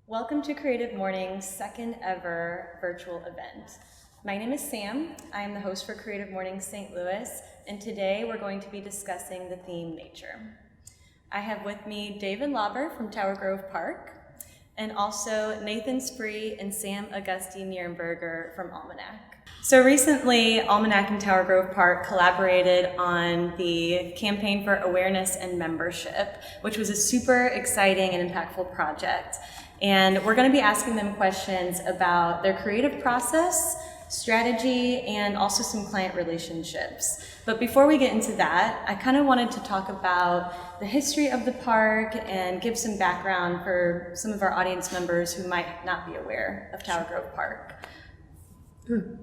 Welcome to Creative Mornings' second ever virtual event. My name is Sam. I am the host for Creative Mornings St. Louis, and today we're going to be discussing the theme nature. I have with me David Lauber from Tower Grove Park, and also Nathan Sprehe and Sam Augusti Nierenberger from Almanac. So recently, Almanac and Tower Grove Park collaborated on the Campaign for Awareness and Membership, which was a super exciting and impactful project. And we're going to be asking them questions about their creative process, strategy, and also some client relationships. But before we get into that, I kind of wanted to talk about the history of the park and give some background for some of our audience members who might not be aware of Tower Grove Park. Good.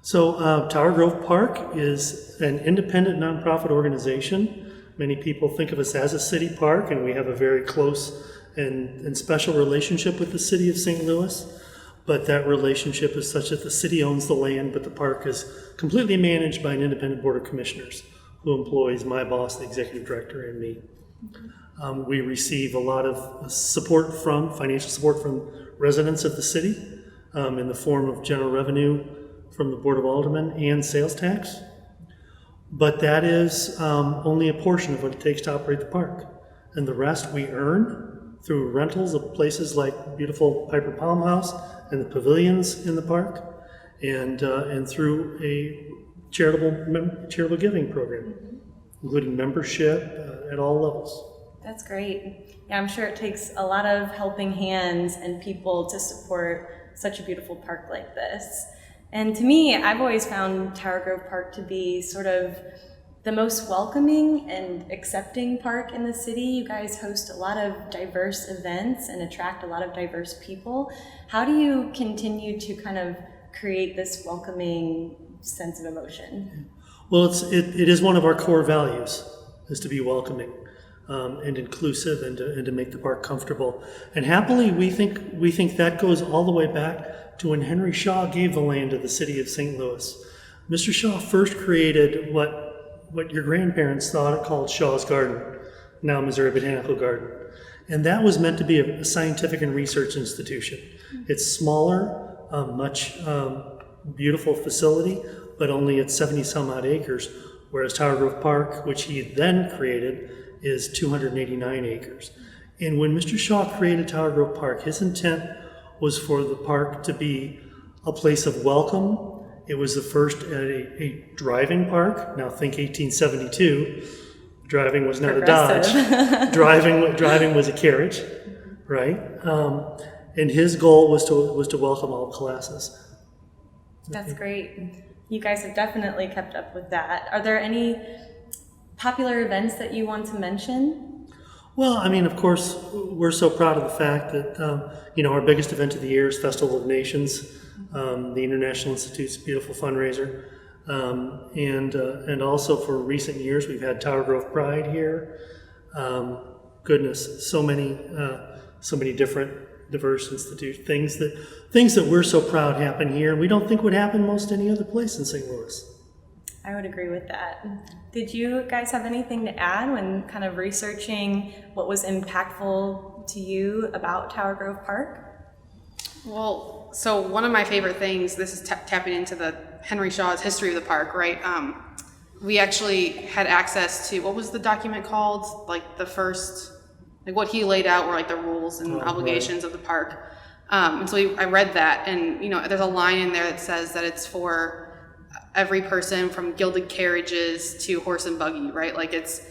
So Tower Grove Park is an independent nonprofit organization. Many people think of us as a city park, and we have a very close and special relationship with the city of St. Louis. But that relationship is such that the city owns the land, but the park is completely managed by an independent board of commissioners who employs my boss, the executive director, and me. We receive a lot of financial support from residents of the city in the form of general revenue from the Board of Aldermen and sales tax. But that is only a portion of what it takes to operate the park. And the rest we earn through rentals of places like beautiful Piper Palm House and the pavilions in the park, and through a charitable giving program, including membership at all levels. That's great. Yeah, I'm sure it takes a lot of helping hands and people to support such a beautiful park like this. And to me, I've always found Tower Grove Park to be sort of the most welcoming and accepting park in the city. You guys host a lot of diverse events and attract a lot of diverse people. How do you continue to kind of create this welcoming sense of emotion? Well, it is one of our core values, is to be welcoming and inclusive, and to make the park comfortable. And happily, we think that goes all the way back to when Henry Shaw gave the land to the city of St. Louis. Mr. Shaw first created what your grandparents thought called Shaw's Garden, now Missouri Botanical Garden. And that was meant to be a scientific and research institution. It's smaller, much beautiful facility, but only at 70 some odd acres, whereas Tower Grove Park, which he then created, is 289 acres. And when Mr. Shaw created Tower Grove Park, his intent was for the park to be a place of welcome. It was the first a driving park. Now think 1872. Driving was not a Dodge. driving was a carriage, right? And his goal was to welcome all classes. That's great. You guys have definitely kept up with that. Are there any popular events that you want to mention? Well, I mean, of course, we're so proud of the fact that our biggest event of the year is Festival of Nations. The International Institute's beautiful fundraiser, and also for recent years we've had Tower Grove Pride here. Goodness, so many different diverse institute things that we're so proud happen here, and we don't think would happen most any other place in St. Louis. I would agree with that. Did you guys have anything to add when kind of researching what was impactful to you about Tower Grove Park? Well, so one of my favorite things, this is tapping into the Henry Shaw's history of the park, right? We actually had access to, what was the document called? Like the first, like what he laid out were like the rules and obligations of the park. And so I read that, and there's a line in there that says that it's for every person from gilded carriages to horse and buggy, right? Like it's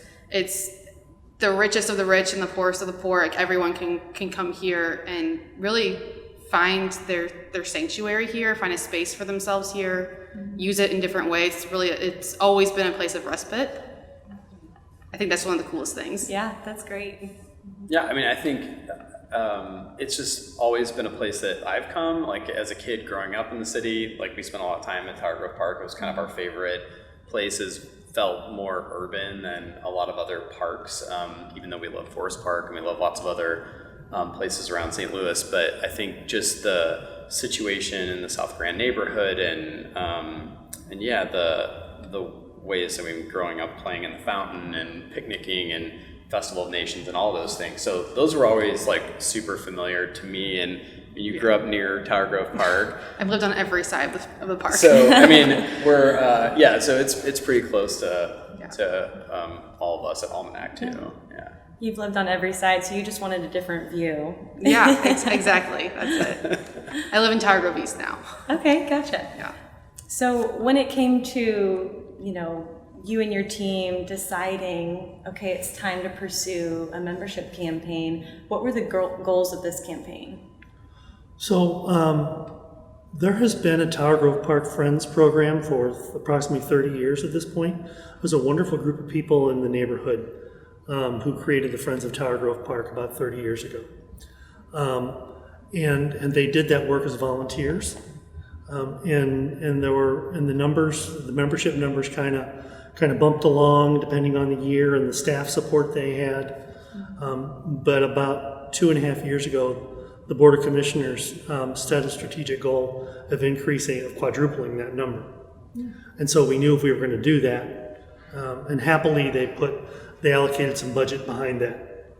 the richest of the rich and the poorest of the poor. Like everyone can come here and really find their sanctuary here, find a space for themselves here, use it in different ways. It's always been a place of respite. I think that's one of the coolest things. Yeah, that's great. Yeah, I mean, I think it's just always been a place that I've come, like as a kid growing up in the city. Like we spent a lot of time at Tower Grove Park. It was kind of our favorite places. Felt more urban than a lot of other parks, even though we love Forest Park and we love lots of other places around St. Louis. But I think just the situation in the South Grand neighborhood and the ways, I mean, growing up playing in the fountain and picnicking and Festival of Nations and all those things. So those were always like super familiar to me. And you grew up near Tower Grove Park. I've lived on every side of the park. So I mean, we're so it's pretty close to all of us at Almanac too. Yeah. You've lived on every side, so you just wanted a different view. Yeah, exactly. That's it. I live in Tower Grove East now. Okay, gotcha. Yeah. So when it came to, you and your team deciding, okay, it's time to pursue a membership campaign, what were the goals of this campaign? So there has been a Tower Grove Park Friends program for approximately 30 years at this point. It was a wonderful group of people in the neighborhood who created the Friends of Tower Grove Park about 30 years ago. And they did that work as volunteers. And there were, and the membership numbers kind of bumped along depending on the year and the staff support they had. But about 2.5 years ago, the Board of Commissioners set a strategic goal of quadrupling that number. And so we knew if we were going to do that, and happily they allocated some budget behind that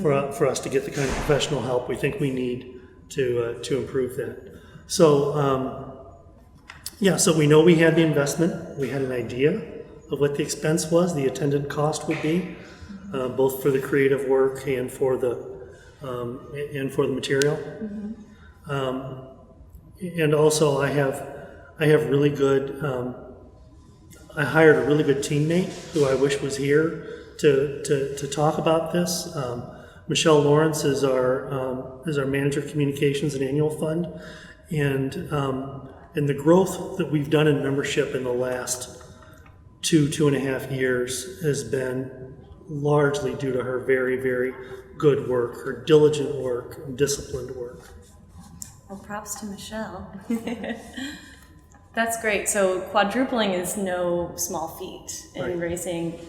for us to get the kind of professional help we think we need to improve that. So so we know we had the investment, we had an idea of what the expense was, the attendant cost would be, both for the creative work and for the material. And also I have really good, I hired a really good teammate who I wish was here to talk about this. Michelle Lawrence is our manager of communications and annual fund, and the growth that we've done in membership in the last 2.5 years has been largely due to her very, very good work, her diligent work, and disciplined work. Well, props to Michelle. That's great. So quadrupling is no small feat in raising,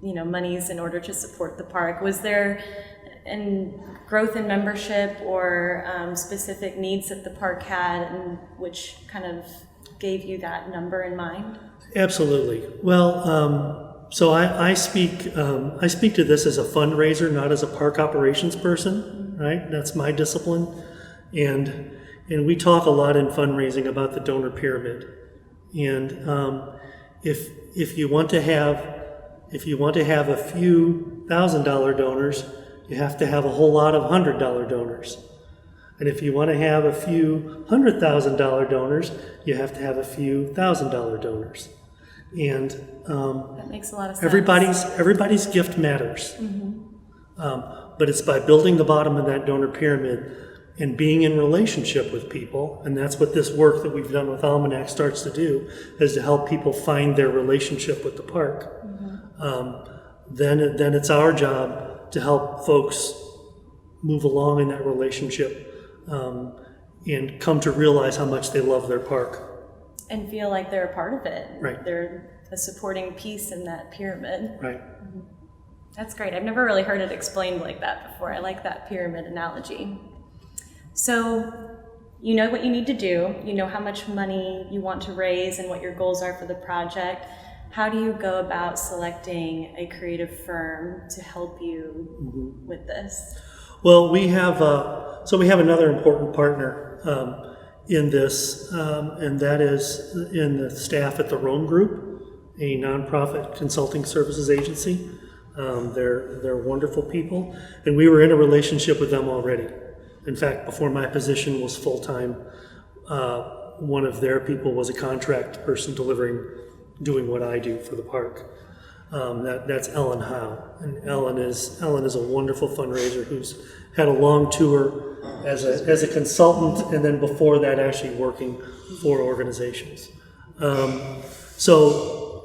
monies in order to support the park. Was there growth in membership or specific needs that the park had, and which kind of gave you that number in mind? Absolutely. Well, so I speak to this as a fundraiser, not as a park operations person, right? That's my discipline, and we talk a lot in fundraising about the donor pyramid, and if you want to have a few $1,000 donors, you have to have a whole lot of $100 donors. And if you want to have a few $100,000 donors, you have to have a few $1,000 donors. And that makes a lot of sense. Everybody's gift matters. But it's by building the bottom of that donor pyramid and being in relationship with people, and that's what this work that we've done with Almanac starts to do, is to help people find their relationship with the park. Then it's our job to help folks move along in that relationship and come to realize how much they love their park. And feel like they're a part of it. Right. They're a supporting piece in that pyramid. Right. That's great. I've never really heard it explained like that before. I like that pyramid analogy. So you know what you need to do. You know how much money you want to raise and what your goals are for the project. How do you go about selecting a creative firm to help you with this? Well, we have another important partner in this, and that is in the staff at the Rome Group, a nonprofit consulting services agency. They're wonderful people, and we were in a relationship with them already. In fact, before my position was full-time, one of their people was a contract person doing what I do for the park. That's Ellen Howe, and Ellen is a wonderful fundraiser who's had a long tour as a consultant, and then before that actually working for organizations. So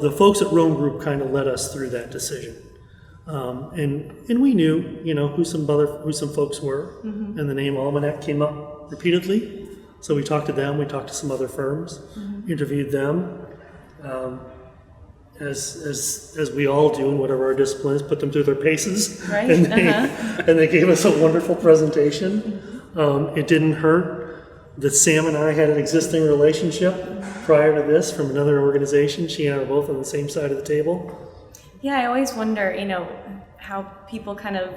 the folks at Rome Group kind of led us through that decision, and we knew who some folks were, and the name Almanac came up repeatedly. So we talked to them, we talked to some other firms, interviewed them, as we all do in whatever our discipline is, put them through their paces. Right. And they gave us a wonderful presentation. It didn't hurt that Sam and I had an existing relationship prior to this from another organization. She and I were both on the same side of the table. Yeah, I always wonder, how people kind of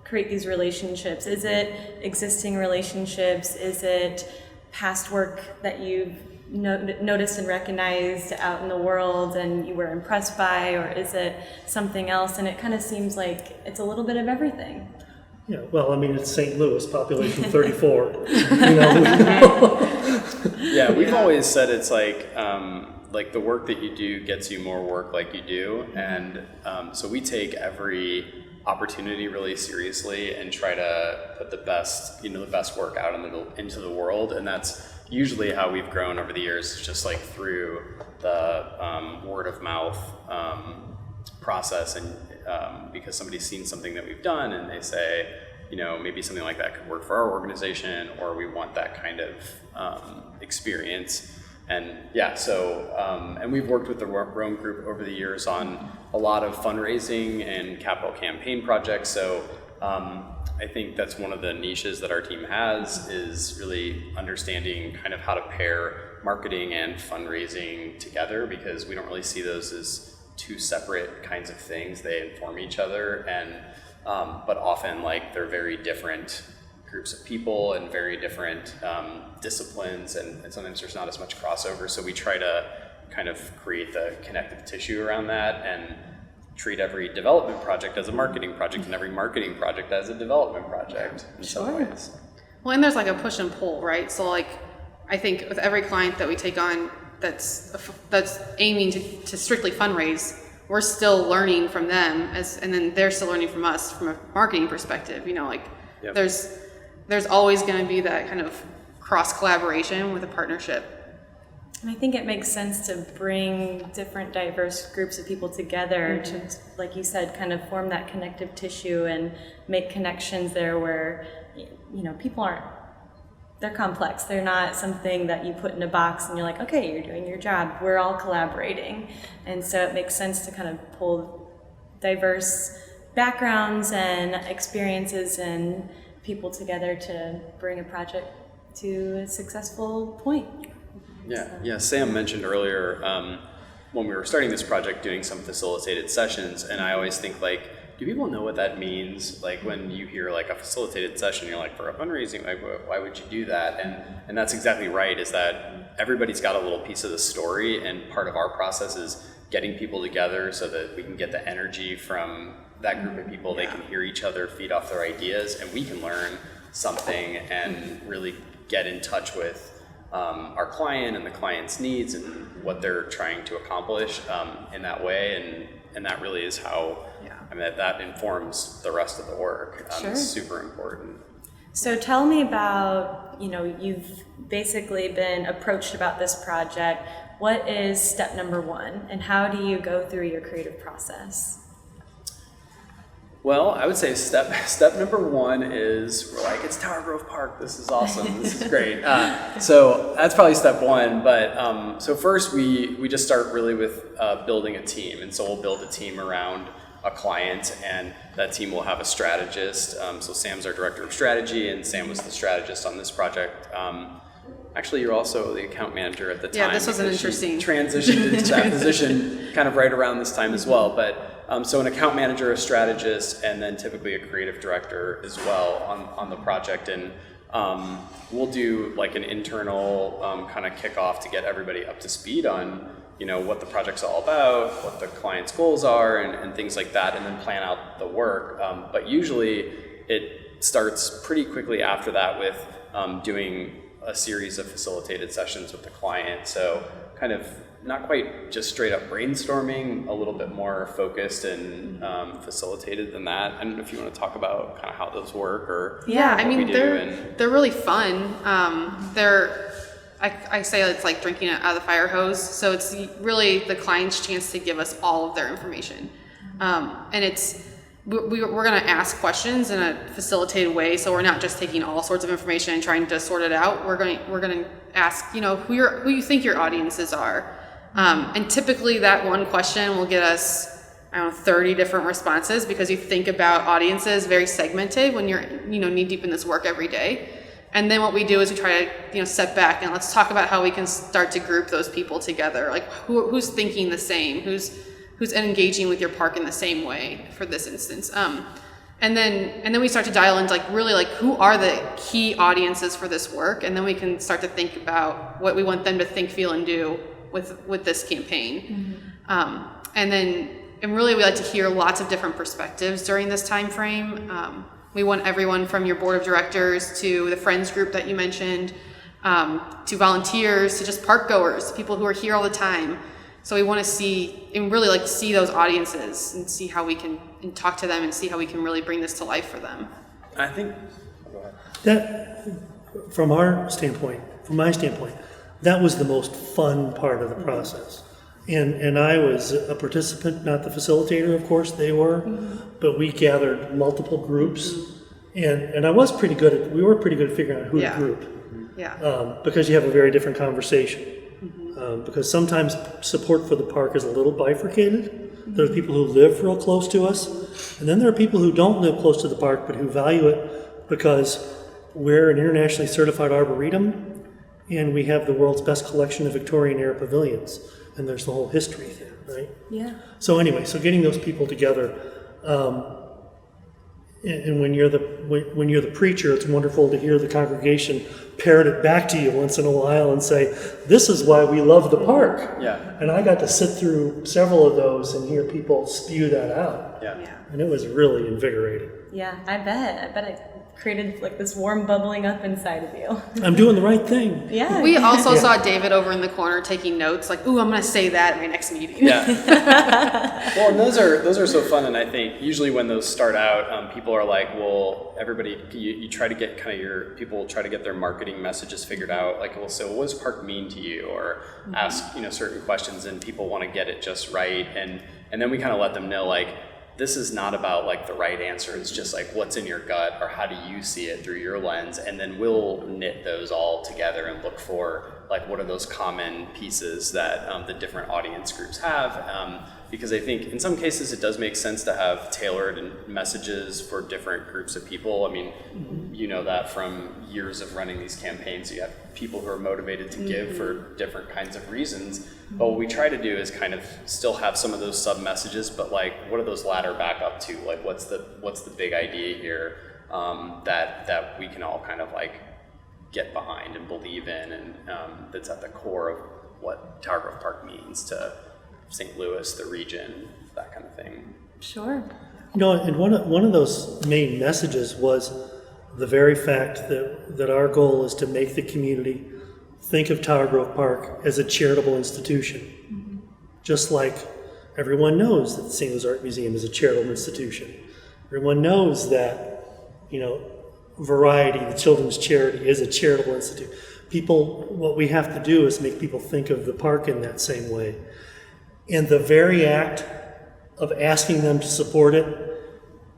create these relationships. Is it existing relationships? Is it past work that you've noticed and recognized out in the world and you were impressed by, or is it something else? And it kind of seems like it's a little bit of everything. Yeah, well, I mean, it's St. Louis, population 34. Yeah, we've always said it's like the work that you do gets you more work like you do. And so we take every opportunity really seriously and try to put the best work out into the world. And that's usually how we've grown over the years, just like through the word of mouth process. And because somebody's seen something that we've done and they say, maybe something like that could work for our organization, or we want that kind of experience. And yeah, and we've worked with the Rome Group over the years on a lot of fundraising and capital campaign projects. So I think that's one of the niches that our team has, is really understanding kind of how to pair marketing and fundraising together, because we don't really see those as two separate kinds of things. They inform each other, and but often they're very different groups of people and very different disciplines, and sometimes there's not as much crossover. So we try to kind of create the connective tissue around that and treat every development project as a marketing project and every marketing project as a development project in some ways. Well, and there's a push and pull, right? So I think with every client that we take on that's aiming to strictly fundraise, we're still learning from them and then they're still learning from us from a marketing perspective. Yep. There's always going to be that kind of cross collaboration with a partnership. And I think it makes sense to bring different diverse groups of people together to, like you said, kind of form that connective tissue and make connections there where, people they're complex. They're not something that you put in a box and you're like, okay, you're doing your job. We're all collaborating. And so it makes sense to kind of pull diverse backgrounds and experiences and people together to bring a project to a successful point. Yeah. Sam mentioned earlier when we were starting this project doing some facilitated sessions, and I always think do people know what that means? When you hear a facilitated session, you're like, for a fundraising, why would you do that? And that's exactly right, is that everybody's got a little piece of the story, and part of our process is getting people together so that we can get the energy from that group of people. They can hear each other, feed off their ideas, and we can learn something and really get in touch with our client and the client's needs and what they're trying to accomplish in that way. And that really is how, that informs the rest of the work. Sure. It's super important. So tell me about, you've basically been approached about this project. What is step number one, and how do you go through your creative process? Well, I would say step number one is we're like, it's Tower Grove Park. This is awesome. This is great. So that's probably step one. But so first we just start really with building a team. And so we'll build a team around a client, and that team will have a strategist. So Sam's our director of strategy, and Sam was the strategist on this project. Actually, you're also the account manager at the time. Yeah, this was an interesting transitioned into that position kind of right around this time as well. But so an account manager, a strategist, and then typically a creative director as well on the project. And we'll do an internal kind of kickoff to get everybody up to speed on what the project's all about, what the client's goals are, and things like that, and then plan out the work. But usually it starts pretty quickly after that with doing a series of facilitated sessions with the client. So kind of not quite just straight up brainstorming, a little bit more focused and facilitated than that. I don't know if you want to talk about kind of how those work or they're really fun. I say it's like drinking out of the fire hose. So it's really the client's chance to give us all of their information, and we're going to ask questions in a facilitated way. So we're not just taking all sorts of information and trying to sort it out. We're going to ask, who you think your audiences are. And typically that one question will get us, 30 different responses, because you think about audiences very segmented when you're, knee deep in this work every day. And then what we do is we try to, step back and let's talk about how we can start to group those people together. Like who's thinking the same, who's who's engaging with your park in the same way for this instance. And then we start to dial into really who are the key audiences for this work, and then we can start to think about what we want them to think, feel, and do with this campaign. And really we like to hear lots of different perspectives during this time frame. We want everyone from your board of directors to the friends group that you mentioned, to volunteers, to just park goers, people who are here all the time. So we want to see and really see those audiences and see how we can and talk to them and see how we can really bring this to life for them. I think That, from my standpoint, that was the most fun part of the process. And I was a participant, not the facilitator, of course, they were, but we gathered multiple groups, and we were pretty good at figuring out who to group. Yeah. Because you have a very different conversation. Because sometimes support for the park is a little bifurcated. There are people who live real close to us, and then there are people who don't live close to the park, but who value it because we're an internationally certified arboretum, and we have the world's best collection of Victorian-era pavilions, and there's the whole history there, right? Yeah. So anyway, getting those people together, and when you're the preacher, it's wonderful to hear the congregation parrot it back to you once in a while and say, "This is why we love the park." Yeah. And I got to sit through several of those and hear people spew that out, Yeah. and it was really invigorating. Yeah, I bet it created this warm bubbling up inside of you. I'm doing the right thing. Yeah. We also saw David over in the corner taking notes, ooh, I'm going to say that at my next meeting. Yeah. Well, and those are so fun, and I think usually when those start out, people are like, well, everybody, you try to get people try to get their marketing messages figured out. Well, so what does park mean to you? Or ask, certain questions, and people want to get it just right, and then we kind of let them know, this is not about the right answer. It's just what's in your gut, or how do you see it through your lens, and then we'll knit those all together and look for what are those common pieces that the different audience groups have, because I think in some cases it does make sense to have tailored messages for different groups of people. I mean, you know that from years of running these campaigns, you have people who are motivated to give for different kinds of reasons. But what we try to do is kind of still have some of those sub messages, but what do those ladder back up to? What's the big idea here that we can all kind of get behind and believe in, and that's at the core of what Tower Grove Park means to St. Louis, the region, that kind of thing. Sure. And one of those main messages was the very fact that our goal is to make the community think of Tower Grove Park as a charitable institution. Just like everyone knows that the St. Louis Art Museum is a charitable institution. Everyone knows that, Variety, the children's charity, is a charitable institute. What we have to do is make people think of the park in that same way. And the very act of asking them to support it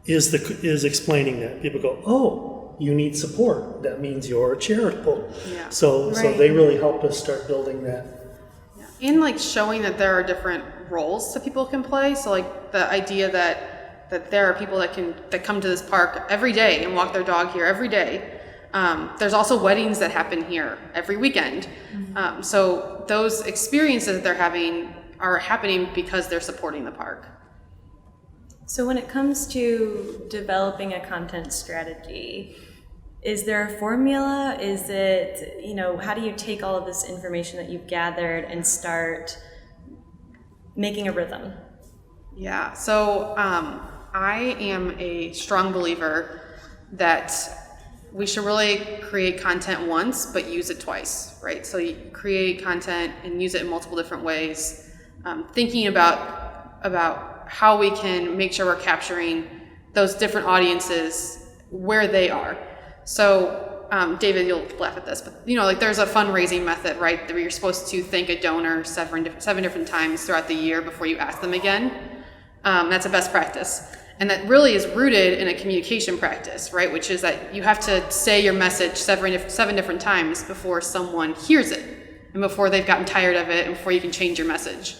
is explaining that. People go, "Oh, you need support. That means you're charitable." Yeah. So they really helped us start building that. And showing that there are different roles that people can play. So the idea that there are people that come to this park every day and walk their dog here every day. There's also weddings that happen here every weekend. So those experiences that they're having are happening because they're supporting the park. So when it comes to developing a content strategy, is there a formula? Is it, how do you take all of this information that you've gathered and start making a rhythm? Yeah, so I am a strong believer that we should really create content once, but use it twice, right? So you create content and use it in multiple different ways, thinking about how we can make sure we're capturing those different audiences where they are. So David, you'll laugh at this, but there's a fundraising method, right, where you're supposed to thank a donor seven different times throughout the year before you ask them again. That's a best practice. And that really is rooted in a communication practice, right? Which is that you have to say your message seven different times before someone hears it, and before they've gotten tired of it, and before you can change your message.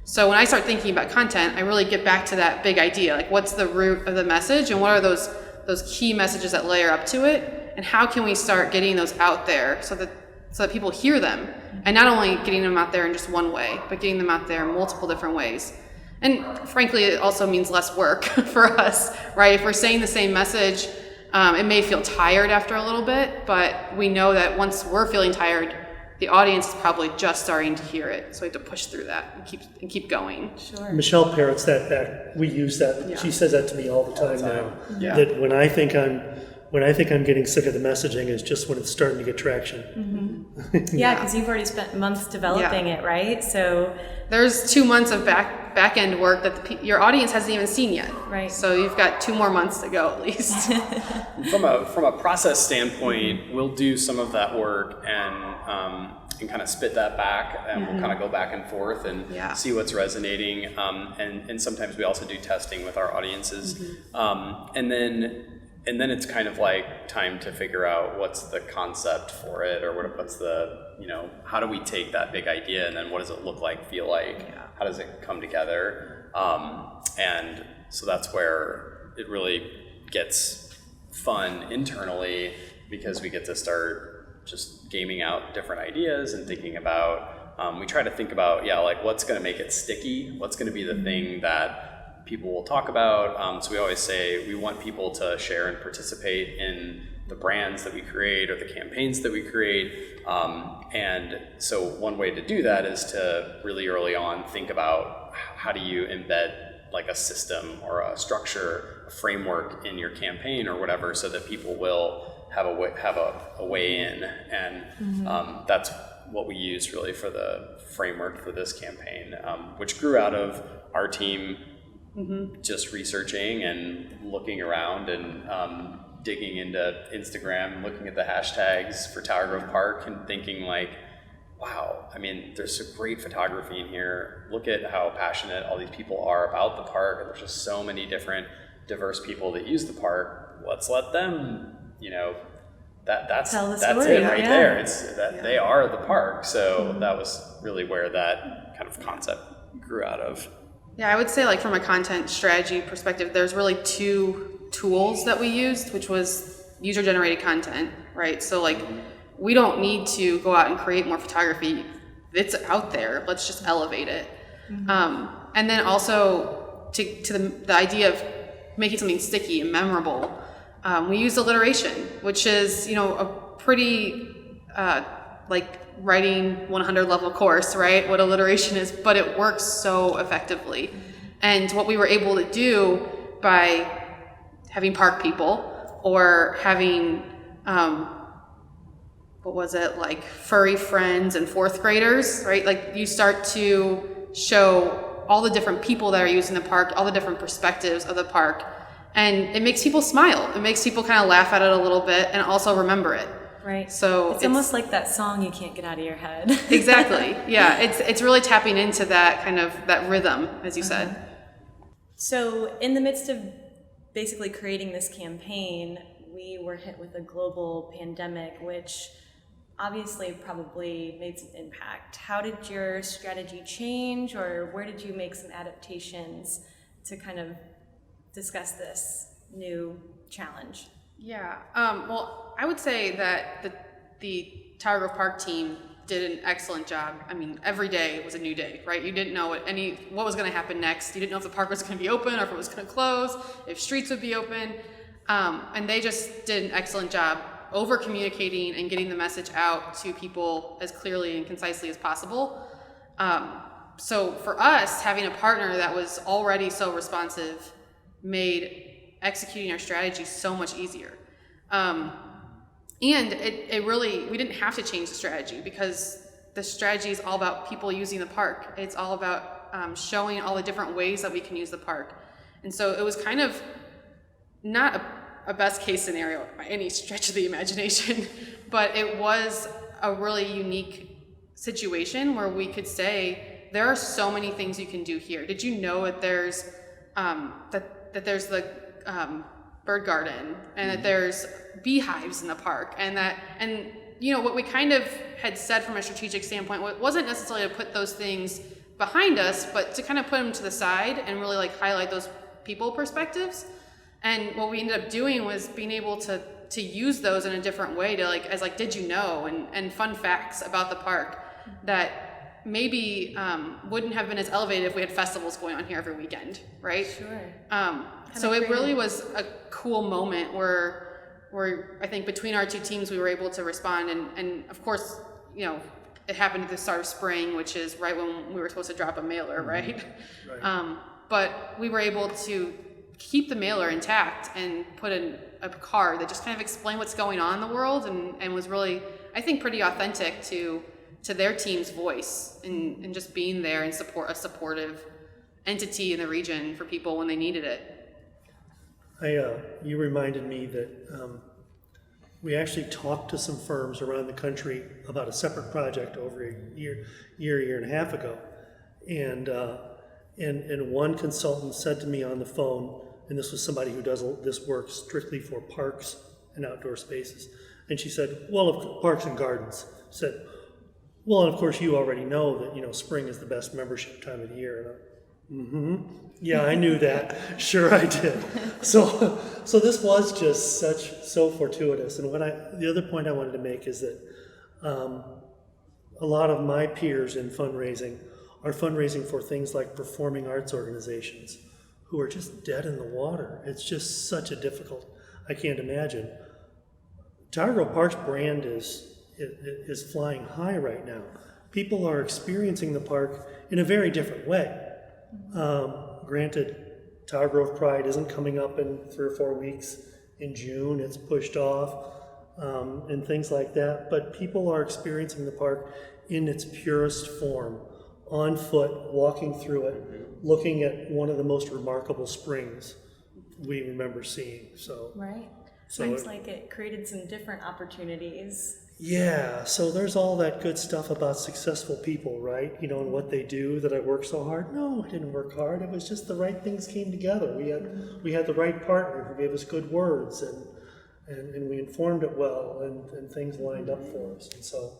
So when I start thinking about content, I really get back to that big idea, what's the root of the message, and what are those key messages that layer up to it, and how can we start getting those out there so that people hear them, and not only getting them out there in just one way, but getting them out there in multiple different ways. And frankly, it also means less work for us, right? If we're saying the same message, it may feel tired after a little bit, but we know that once we're feeling tired, the audience is probably just starting to hear it. So we have to push through that and keep going. Sure. Michelle parrots that back. We use that. Yeah. She says that to me all the time now. Yeah. That when I think I'm getting sick of the messaging is just when it's starting to get traction. Yeah, because you've already spent months developing it, right? So There's 2 months of back end work that your audience hasn't even seen yet. Right. So you've got 2 more months to go at least. From a process standpoint, we'll do some of that work and kind of spit that back, and we'll kind of go back and forth and see what's resonating. And sometimes we also do testing with our audiences, and then it's kind of like time to figure out what's the concept for it, or what's the, how do we take that big idea and then what does it look like, feel like, how does it come together? And so that's where it really gets fun internally, because we get to start just gaming out different ideas and thinking about, we try to think about, like what's going to make it sticky, what's going to be the thing that people will talk about. So we always say we want people to share and participate in the brands that we create or the campaigns that we create. And so one way to do that is to really early on think about how do you embed like a system or a structure, a framework in your campaign or whatever, so that people will have a way in. And that's what we used really for the framework for this campaign, which grew out of our team just researching and looking around and digging into Instagram, looking at the hashtags for Tower Grove Park and thinking like, wow, I mean, there's some great photography in here. Look at how passionate all these people are about the park. And there's just so many different diverse people that use the park. Let's let them, that's Tell the that's story, it right yeah. there. It's that they are the park. So that was really where that kind of concept grew out of. Yeah, I would say like from a content strategy perspective, there's really 2 tools that we used, which was user-generated content, right? So like we don't need to go out and create more photography. It's out there. Let's just elevate it. And then also to the idea of making something sticky and memorable, we used alliteration, which is, a pretty like writing 100 level course, right? What alliteration is, but it works so effectively. And what we were able to do by having park people or having, like furry friends and 4th graders, right? Like you start to show all the different people that are using the park, all the different perspectives of the park. And it makes people smile. It makes people kind of laugh at it a little bit and also remember it. Right. So it's almost like that song you can't get out of your head. Exactly. Yeah. It's really tapping into that kind of that rhythm, as you said. So in the midst of basically creating this campaign, we were hit with a global pandemic, which obviously probably made some impact. How did your strategy change, or where did you make some adaptations to kind of discuss this new challenge? Yeah. Well, I would say that the Tower Grove Park team did an excellent job. I mean, every day was a new day, right? You didn't know what was going to happen next. You didn't know if the park was going to be open or if it was going to close, if streets would be open. And they just did an excellent job over communicating and getting the message out to people as clearly and concisely as possible. So for us, having a partner that was already so responsive made executing our strategy so much easier. And it really, we didn't have to change the strategy because the strategy is all about people using the park. It's all about showing all the different ways that we can use the park. And so it was kind of not a best case scenario by any stretch of the imagination, but it was a really unique situation where we could say, there are so many things you can do here. Did you know that there's that there's the bird garden and that there's beehives in the park, and what we kind of had said from a strategic standpoint wasn't necessarily to put those things behind us, but to kind of put them to the side and really like highlight those people perspectives. And what we ended up doing was being able to use those in a different way to did you know, and fun facts about the park that maybe wouldn't have been as elevated if we had festivals going on here every weekend, right? Sure. So it really was a cool moment where I think between our two teams we were able to respond, and of course, you know, it happened at the start of spring, which is right when we were supposed to drop a mailer, right? Right. But we were able to keep the mailer intact and put in a card that just kind of explained what's going on in the world, and was really, I think, pretty authentic to their team's voice, and just being there and support a supportive entity in the region for people when they needed it. You reminded me that we actually talked to some firms around the country about a separate project over a year and a half ago, and one consultant said to me on the phone, and this was somebody who does this work strictly for parks and outdoor spaces, and she said, well, of parks and gardens, said, well, and of course you already know that, you know, spring is the best membership time of the year. And yeah, I knew that. Sure, I did. So this was just so fortuitous. And the other point I wanted to make is that a lot of my peers in fundraising are fundraising for things like performing arts organizations who are just dead in the water. It's just such a difficult, I can't imagine. Tower Grove Park's brand is flying high right now. People are experiencing the park in a very different way. Granted, Tower Grove Pride isn't coming up in 3 or 4 weeks. In June, it's pushed off, and things like that. But people are experiencing the park in its purest form, on foot, walking through it, looking at one of the most remarkable springs we remember seeing. So Right. So Seems like it created some different opportunities. yeah, so there's all that good stuff about successful people, right? You know, and what they do, that I work so hard. No, I didn't work hard. It was just the right things came together. We had the right partner who gave us good words, and we informed it well, and things lined up for us. And so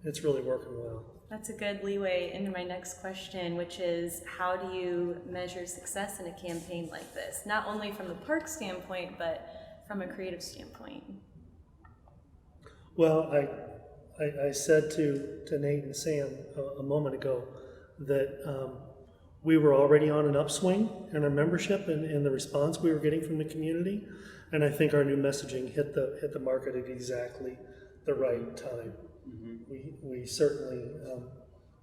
it's really working well. That's a good leeway into my next question, which is, how do you measure success in a campaign like this? Not only from the park standpoint, but from a creative standpoint. Well, I said to Nate and Sam a moment ago that we were already on an upswing in our membership and the response we were getting from the community, and I think our new messaging hit the market at exactly the right time. We certainly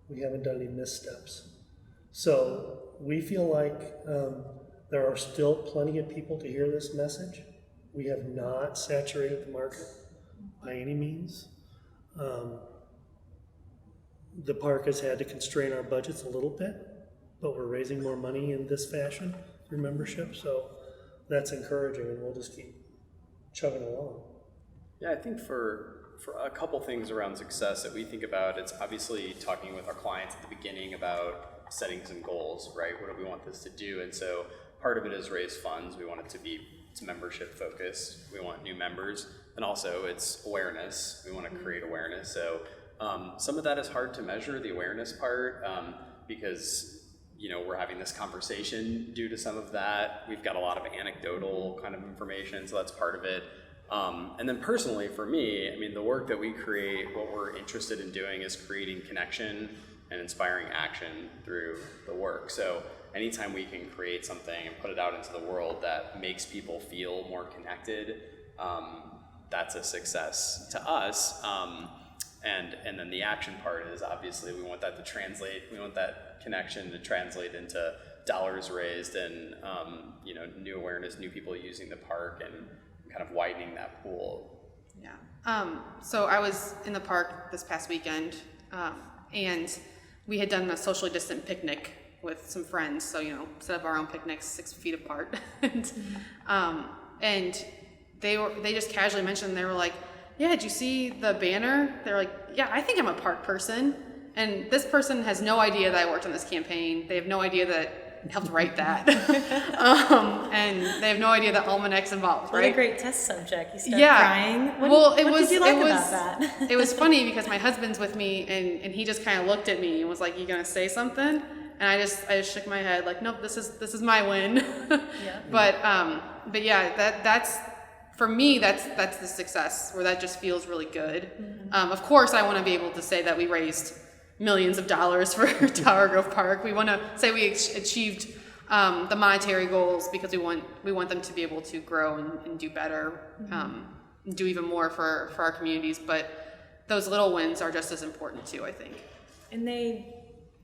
we haven't done any missteps, so we feel like there are still plenty of people to hear this message. We have not saturated the market by any means. The park has had to constrain our budgets a little bit, but we're raising more money in this fashion through membership, so that's encouraging, and we'll just keep chugging along. Yeah, I think for a couple things around success that we think about, it's obviously talking with our clients at the beginning about setting some goals, right? What do we want this to do? And so part of it is raise funds. We want it to be membership focused. We want new members, and also it's awareness. We want to create awareness. So some of that is hard to measure, the awareness part, because we're having this conversation due to some of that. We've got a lot of anecdotal kind of information, so that's part of it. And then personally for me, I mean, the work that we create, what we're interested in doing is creating connection and inspiring action through the work. So anytime we can create something and put it out into the world that makes people feel more connected, that's a success to us. And then the action part is obviously we want that to translate. We want that connection to translate into dollars raised and new awareness, new people using the park, and kind of widening that pool. Yeah. So I was in the park this past weekend, and we had done a socially distant picnic with some friends. So set up our own picnics 6 feet apart, and they just casually mentioned, they were like, "Yeah, did you see the banner?" They're like, "Yeah, I think I'm a park person." And this person has no idea that I worked on this campaign. They have no idea that I helped write that. And they have no idea that Almanac's involved, right? What a great test subject. You start crying. What did you like about that? It was funny because my husband's with me, and he just kind of looked at me and was like, "You gonna say something?" And I just shook my head like, "Nope, this is my win." Yeah. But yeah, that's for me, that's the success, where that just feels really good. Of course, I want to be able to say that we raised millions of dollars for Tower Grove Park. We want to say we achieved the monetary goals because we want them to be able to grow and do better, and do even more for our communities. But those little wins are just as important too, I think. And they,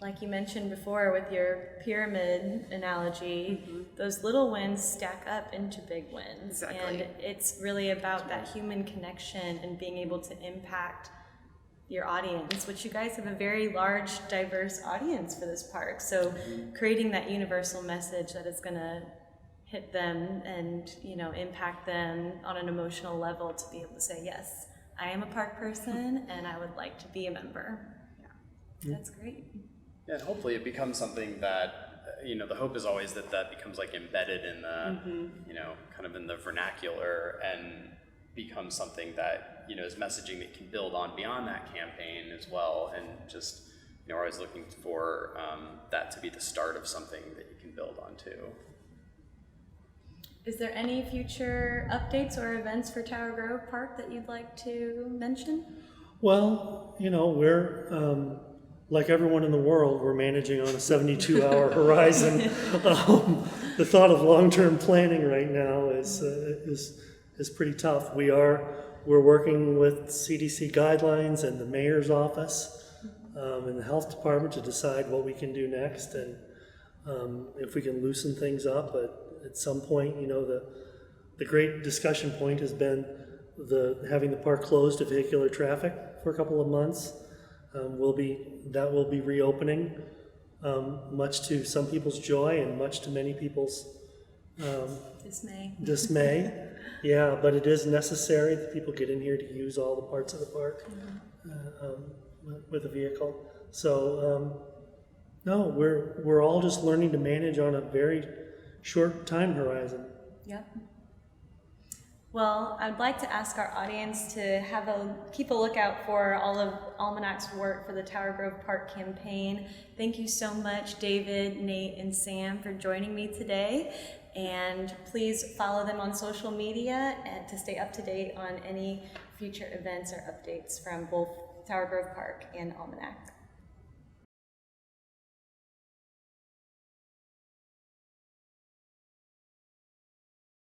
like you mentioned before with your pyramid analogy, those little wins stack up into big wins. Exactly. And it's really about that human connection and being able to impact your audience, which you guys have a very large, diverse audience for this park. So creating that universal message that is going to hit them and, you know, impact them on an emotional level to be able to say, yes, I am a park person and I would like to be a member. Yeah. That's great. Yeah, and hopefully it becomes something that, you know, the hope is always that that becomes like embedded in the, you know, kind of in the vernacular and becomes something that, you know, is messaging that can build on beyond that campaign as well. And just, you know, we're always looking for that to be the start of something that you can build on too. Is there any future updates or events for Tower Grove Park that you'd like to mention? Well, you know, we're like everyone in the world, we're managing on a 72-hour horizon. The thought of long-term planning right now is pretty tough. We're working with CDC guidelines and the mayor's office and the health department to decide what we can do next and if we can loosen things up. But at some point, you know, the great discussion point has been having the park closed to vehicular traffic for a couple of months. That will be reopening, much to some people's joy and much to many people's dismay. Yeah, but it is necessary that people get in here to use all the parts of the park with a vehicle. So no, we're all just learning to manage on a very short time horizon. Yep. Well, I'd like to ask our audience to keep a lookout for all of Almanac's work for the Tower Grove Park campaign. Thank you so much, David, Nate, and Sam, for joining me today. And please follow them on social media to stay up to date on any future events or updates from both Tower Grove Park and Almanac.